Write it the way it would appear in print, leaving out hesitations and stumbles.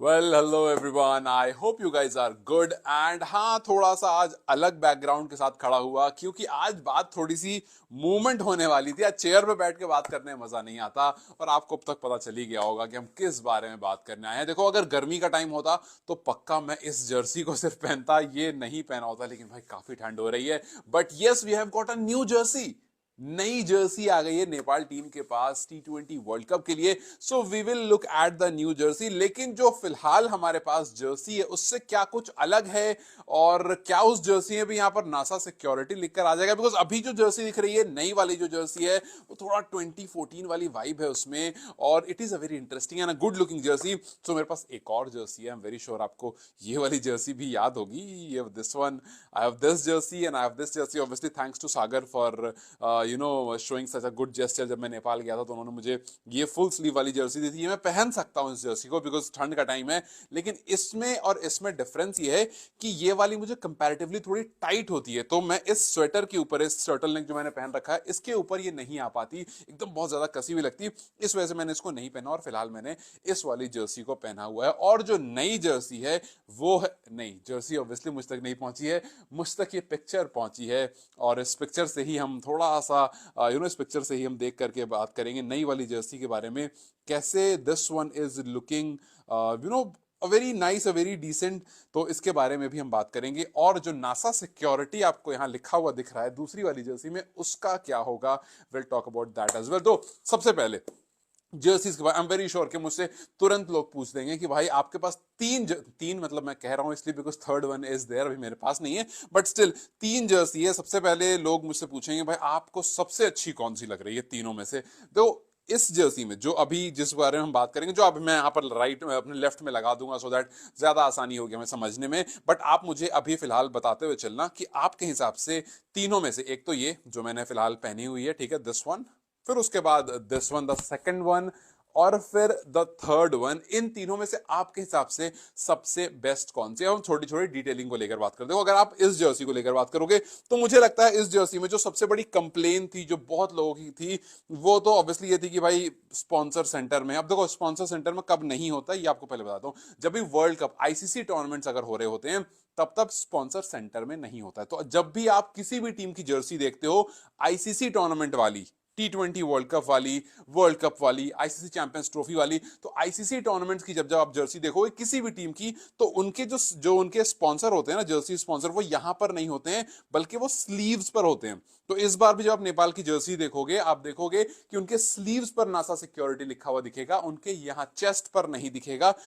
Well hello everyone, I hope you guys are good and हाँ, थोड़ा सा आज अलग बैकग्राउंड के साथ खड़ा हुआ क्योंकि आज बात थोड़ी सी मूवमेंट होने वाली थी। आज चेयर पे बैठ के बात करने में मजा नहीं आता और आपको अब तक पता चल ही गया होगा कि हम किस बारे में बात करने आए हैं। देखो, अगर गर्मी का टाइम होता तो पक्का मैं इस जर्सी को सिर्फ पहनता, ये नहीं पहना होता, लेकिन भाई काफी ठंड हो रही है। But yes, we have got a new jersey. नई जर्सी आ गई है नेपाल टीम के पास T20 वर्ल्ड कप के लिए। So we will look at the new jersey. लेकिन जो फिलहाल हमारे पास जर्सी है उससे क्या कुछ अलग है और क्या उस जर्सी में भी यहाँ पर नासा सिक्योरिटी लिखकर आ जाएगा? बिकॉज अभी जो जर्सी दिख रही है, नई वाली जो जर्सी है, वो थोड़ा 2014 वाली वाइब है उसमें और it is a very interesting and a good looking jersey. So मेरे पास एक और जर्सी है, आई एम वेरी श्योर आपको ये वाली जर्सी भी याद होगी। ये this one, I have this jersey and I have this jersey. Obviously thanks to Sagar for showing such a good gesture. जब मैं नेपाल गया था तो उन्होंने मुझे ये फुल स्लीव वाली जर्सी दी थी। ये मैं पहन सकता हूँ इस जर्सी को बिकॉज ठंड का टाइम है। लेकिन इसमें और इसमें डिफरेंस ये है कि ये वाली मुझे कंपैरेटिवली थोड़ी टाइट होती है, तो मैं इस स्वेटर के ऊपर, इस टर्टल नेक जो मैंने पहन रखा है, इसके ऊपर ये नहीं आ पाती, एकदम बहुत ज्यादा कसी हुई लगती। इस वजह से मैंने इसको नहीं पहना और फिलहाल मैंने इस वाली जर्सी को पहना हुआ है। और जो नई जर्सी है वो है, नई जर्सी ऑब्वियसली मुझ तक नहीं पहुंची है, मुझ तक ये पिक्चर पहुंची है। और इस पिक्चर से ही हम थोड़ा सा इस पिक्चर से ही हम देख करके बात करेंगे नई वाली जर्सी के बारे में, कैसे this one is looking a very nice, a very decent. तो इसके बारे में भी हम बात करेंगे। और जो नासा सिक्योरिटी आपको यहाँ लिखा हुआ दिख रहा है दूसरी वाली जर्सी में, उसका क्या होगा? Will talk about that as well. तो सबसे पहले जर्सीज के बाद आई एम वेरी श्योर कि मुझसे तुरंत लोग पूछ देंगे कि भाई आपके पास तीन मतलब मैं कह रहा हूं इसलिए because third one is there, अभी मेरे पास नहीं है, बट स्टिल तीन जर्सी है। सबसे पहले लोग मुझसे पूछेंगे भाई आपको सबसे अच्छी कौन सी लग रही है तीनों में से? तो इस जर्सी में जो अभी जिस बारे में हम बात करेंगे, जो अभी मैं यहाँ पर राइट में अपने लेफ्ट में लगा दूंगा सो दैट ज्यादा आसानी होगी हमें समझने में। बट आप मुझे अभी फिलहाल बताते हुए चलना कि आपके हिसाब से तीनों में से, एक तो ये जो मैंने फिलहाल पहनी हुई है, ठीक है, दिस वन, फिर उसके बाद this one, the second one, और फिर द थर्ड वन, इन तीनों में से आपके हिसाब से सबसे बेस्ट कौन सी है? हम छोटी छोटी डिटेलिंग को लेकर बात करते हैं। अगर आप इस जर्सी को लेकर बात करोगे तो मुझे लगता है इस जर्सी में जो सबसे बड़ी कंप्लेन थी, जो बहुत लोगों की थी, वो तो ऑब्वियसली ये थी कि भाई स्पॉन्सर सेंटर में, अब देखो स्पॉन्सर सेंटर में कब नहीं होता ये आपको पहले बताता हूं, जब भी वर्ल्ड कप आईसीसी टूर्नामेंट्स अगर हो रहे होते हैं तब तब स्पॉन्सर सेंटर में नहीं होता है। तो जब भी आप किसी भी टीम की जर्सी देखते हो, आईसीसी टूर्नामेंट वाली, T20 वर्ल्ड कप वाली, वर्ल्ड कप वाली, आईसीसी चैंपियंस ट्रॉफी वाली, तो आईसीसी टूर्नामेंट्स की जब जब आप जर्सी देखोगे किसी भी टीम की, तो उनके जो जो उनके स्पॉन्सर होते हैं ना, जर्सी स्पॉन्सर, वो यहां पर नहीं होते हैं बल्कि वो स्लीव्स पर होते हैं। तो इस बार भी जब आप नेपाल की जर्सी देखोगे, आप देखोगे कि उनके स्लीव्स पर नासा सिक्योरिटी लिखा हुआ दिखेगा, उनके यहाँ चेस्ट पर नहीं दिखेगा।